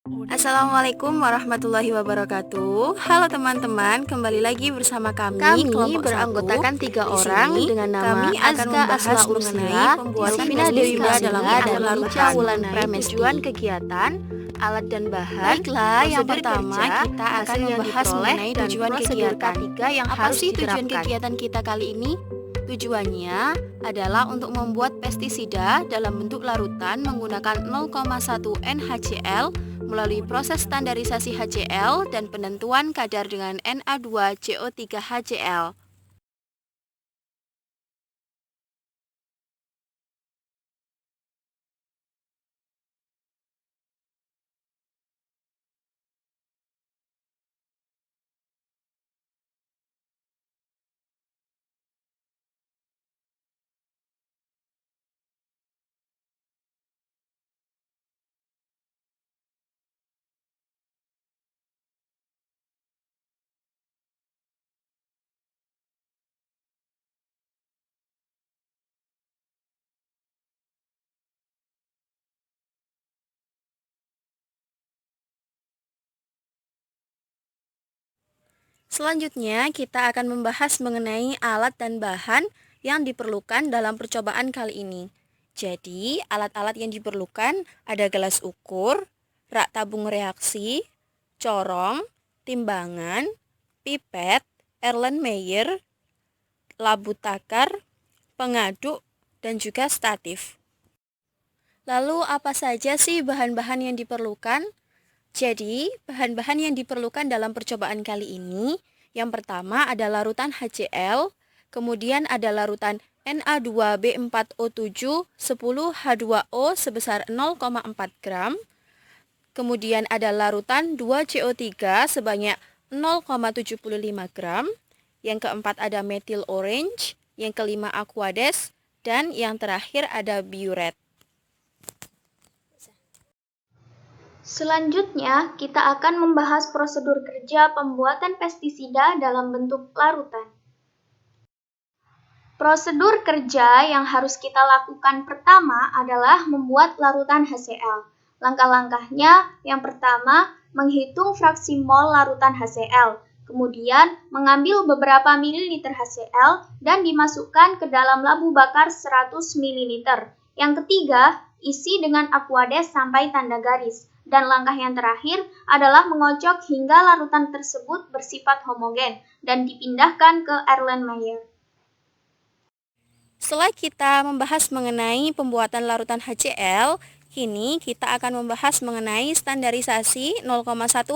Assalamualaikum warahmatullahi wabarakatuh. Halo teman-teman, kembali lagi bersama kami Kami kelompok 1. beranggotakan 3 Di orang sini dengan nama kami akan Azka membahas Asla mengenai Ursula, pembuatan Yovina Dewi pestisida dalam Masila, bentuk dan Ica larutan. Wulandari. Tujuan kegiatan, alat dan bahan, Baiklah, yang prosedur pertama kerja, kita akan hasil yang membahas diperoleh, mengenai dan tujuan prosedur kegiatan. K3 yang Apa harus sih tujuan diterapkan. kegiatan kita kali ini? Tujuannya adalah untuk membuat pestisida dalam bentuk larutan menggunakan 0,1 NaCl melalui proses standarisasi HCl dan penentuan kadar dengan Na2CO3 HCl. Selanjutnya, kita akan membahas mengenai alat dan bahan yang diperlukan dalam percobaan kali ini. Jadi, alat-alat yang diperlukan ada gelas ukur, rak tabung reaksi, corong, timbangan, pipet, Erlenmeyer, labu takar, pengaduk, dan juga statif. Lalu, apa saja sih bahan-bahan yang diperlukan? Jadi, bahan-bahan yang diperlukan dalam percobaan kali ini, yang pertama ada larutan HCl, kemudian ada larutan Na2B4O7 10H2O sebesar 0,4 gram, kemudian ada larutan 2CO3 sebanyak 0,75 gram, yang keempat ada methyl orange, yang kelima aquades, dan yang terakhir ada biuret. Selanjutnya, kita akan membahas prosedur kerja pembuatan pestisida dalam bentuk larutan. Prosedur kerja yang harus kita lakukan pertama adalah membuat larutan HCl. Langkah-langkahnya, yang pertama, menghitung fraksi mol larutan HCl. Kemudian, mengambil beberapa mililiter HCl dan dimasukkan ke dalam labu bakar 100 ml. Yang ketiga, isi dengan aquades sampai tanda garis. Dan langkah yang terakhir adalah mengocok hingga larutan tersebut bersifat homogen dan dipindahkan ke Erlenmeyer. Setelah kita membahas mengenai pembuatan larutan HCl, kini kita akan membahas mengenai standarisasi 0,1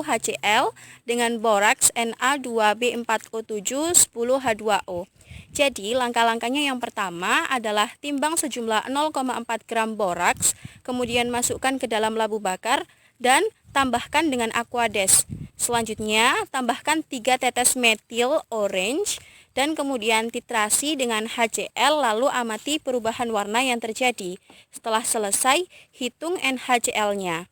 HCl dengan boraks Na2B4O7 10H2O. Jadi, langkah-langkahnya yang pertama adalah timbang sejumlah 0,4 gram boraks, kemudian masukkan ke dalam labu bakar, dan tambahkan dengan aquades. Selanjutnya, tambahkan 3 tetes methyl orange, dan kemudian titrasi dengan HCl, lalu amati perubahan warna yang terjadi. Setelah selesai, hitung NaCl-nya.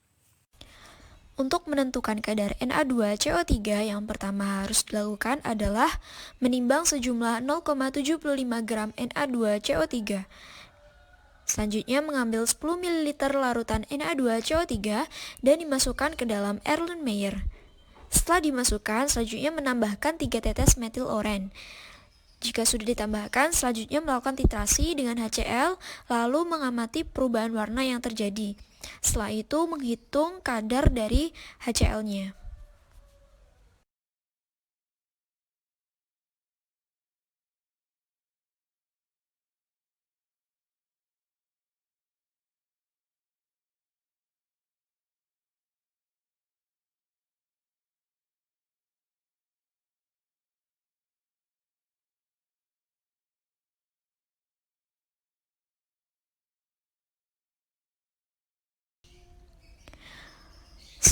Untuk menentukan kadar Na2CO3 yang pertama harus dilakukan adalah menimbang sejumlah 0,75 gram Na2CO3. Selanjutnya mengambil 10 ml larutan Na2CO3 dan dimasukkan ke dalam Erlenmeyer. Setelah dimasukkan, selanjutnya menambahkan 3 tetes methyl orange. Jika sudah ditambahkan, selanjutnya melakukan titrasi dengan HCl, lalu mengamati perubahan warna yang terjadi. Setelah itu menghitung kadar dari HCl-nya.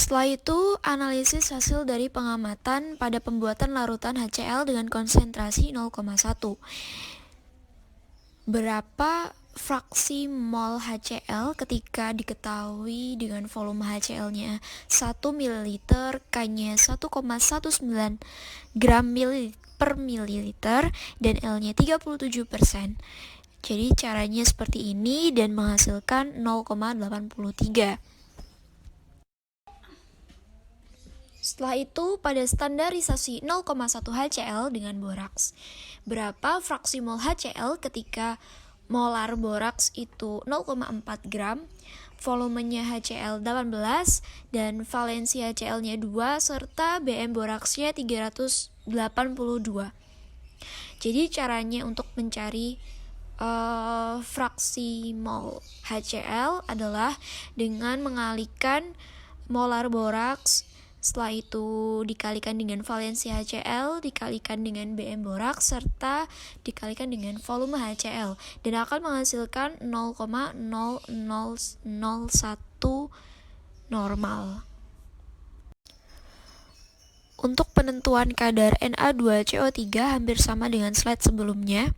Setelah itu, analisis hasil dari pengamatan pada pembuatan larutan HCl dengan konsentrasi 0,1. Berapa fraksi mol HCl ketika diketahui dengan volume HCl-nya 1 ml, K-nya 1,19 gram per mililiter, dan L-nya 37%. Jadi caranya seperti ini dan menghasilkan 0,83. Setelah itu, pada standarisasi 0,1 HCl dengan boraks. Berapa fraksi mol HCl ketika molar boraks itu 0,4 gram, volumenya HCl 18, dan valensi HCl-nya 2, serta BM boraksnya 382. Jadi caranya untuk mencari fraksi mol HCl adalah dengan mengalihkan molar boraks, setelah itu dikalikan dengan valensi HCl, dikalikan dengan BM boraks, serta dikalikan dengan volume HCl, dan akan menghasilkan 0,0001 normal. Untuk penentuan kadar Na2CO3 hampir sama dengan slide sebelumnya.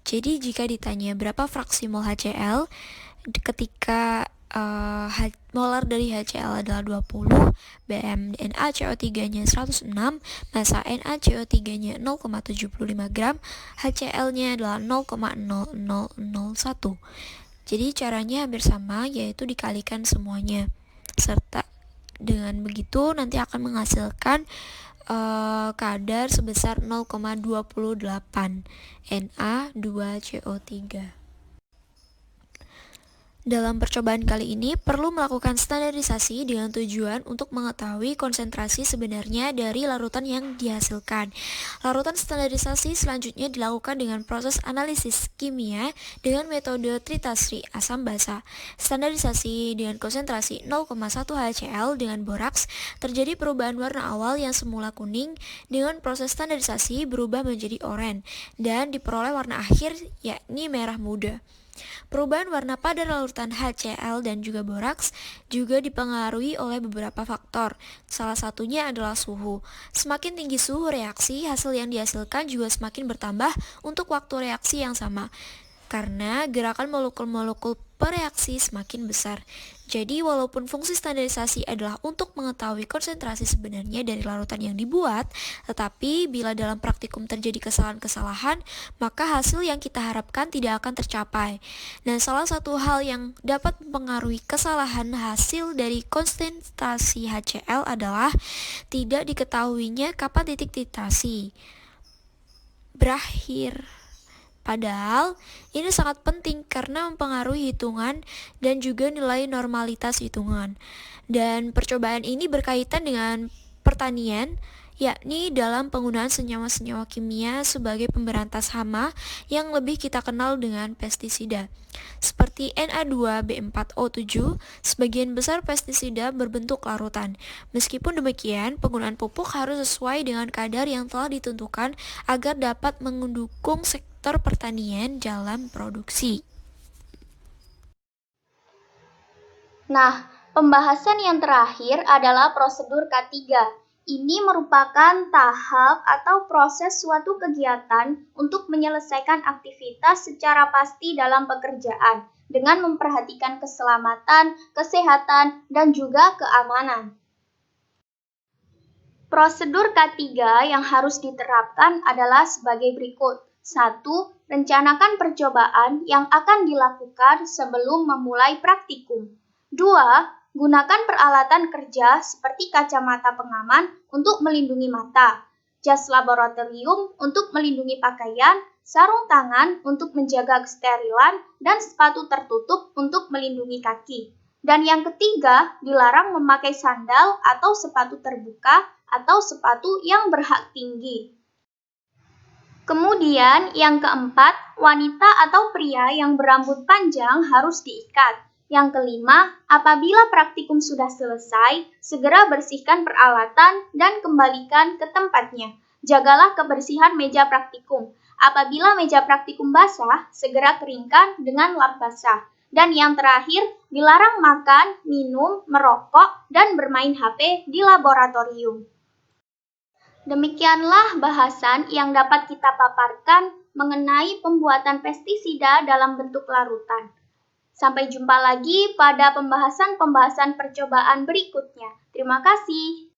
Jadi jika ditanya berapa fraksi mol HCl ketika molar dari HCl adalah 20, BM NaCO3-nya 106, massa NaCO3-nya 0,75 gram, HCl-nya adalah 0,0001. Jadi caranya hampir sama, yaitu dikalikan semuanya. Serta dengan begitu nanti akan menghasilkan kadar sebesar 0,28 Na2CO3. Dalam percobaan kali ini perlu melakukan standarisasi dengan tujuan untuk mengetahui konsentrasi sebenarnya dari larutan yang dihasilkan. Larutan standarisasi selanjutnya dilakukan dengan proses analisis kimia dengan metode tritasri asam basa. Standarisasi dengan konsentrasi 0,1 HCl dengan boraks, terjadi perubahan warna awal yang semula kuning dengan proses standarisasi berubah menjadi oranye dan diperoleh warna akhir yakni merah muda. Perubahan warna pada larutan HCl dan juga boraks juga dipengaruhi oleh beberapa faktor. Salah satunya adalah suhu. Semakin tinggi suhu reaksi, hasil yang dihasilkan juga semakin bertambah untuk waktu reaksi yang sama, karena gerakan molekul-molekul pereaksi semakin besar. Jadi walaupun fungsi standarisasi adalah untuk mengetahui konsentrasi sebenarnya dari larutan yang dibuat, tetapi bila dalam praktikum terjadi kesalahan-kesalahan, maka hasil yang kita harapkan tidak akan tercapai. Dan salah satu hal yang dapat mempengaruhi kesalahan hasil dari konsentrasi HCl adalah tidak diketahuinya kapan titik titrasi berakhir. Padahal ini sangat penting karena mempengaruhi hitungan dan juga nilai normalitas hitungan. Dan percobaan ini berkaitan dengan pertanian, yakni dalam penggunaan senyawa-senyawa kimia sebagai pemberantas hama yang lebih kita kenal dengan pestisida. Seperti Na2B4O7, sebagian besar pestisida berbentuk larutan. Meskipun demikian, penggunaan pupuk harus sesuai dengan kadar yang telah ditentukan agar dapat mendukung sektor pertanian dalam produksi. Nah, pembahasan yang terakhir adalah prosedur K3. Ini merupakan tahap atau proses suatu kegiatan untuk menyelesaikan aktivitas secara pasti dalam pekerjaan dengan memperhatikan keselamatan, kesehatan, dan juga keamanan. Prosedur K3 yang harus diterapkan adalah sebagai berikut. 1. Rencanakan percobaan yang akan dilakukan sebelum memulai praktikum. 2. Gunakan peralatan kerja seperti kacamata pengaman untuk melindungi mata, jas laboratorium untuk melindungi pakaian, sarung tangan untuk menjaga kesterilan, dan sepatu tertutup untuk melindungi kaki. Dan yang ketiga, dilarang memakai sandal atau sepatu terbuka atau sepatu yang berhak tinggi. Kemudian yang keempat, wanita atau pria yang berambut panjang harus diikat. Yang kelima, apabila praktikum sudah selesai, segera bersihkan peralatan dan kembalikan ke tempatnya. Jagalah kebersihan meja praktikum. Apabila meja praktikum basah, segera keringkan dengan lap basah. Dan yang terakhir, dilarang makan, minum, merokok, dan bermain HP di laboratorium. Demikianlah bahasan yang dapat kita paparkan mengenai pembuatan pestisida dalam bentuk larutan. Sampai jumpa lagi pada pembahasan-pembahasan percobaan berikutnya. Terima kasih.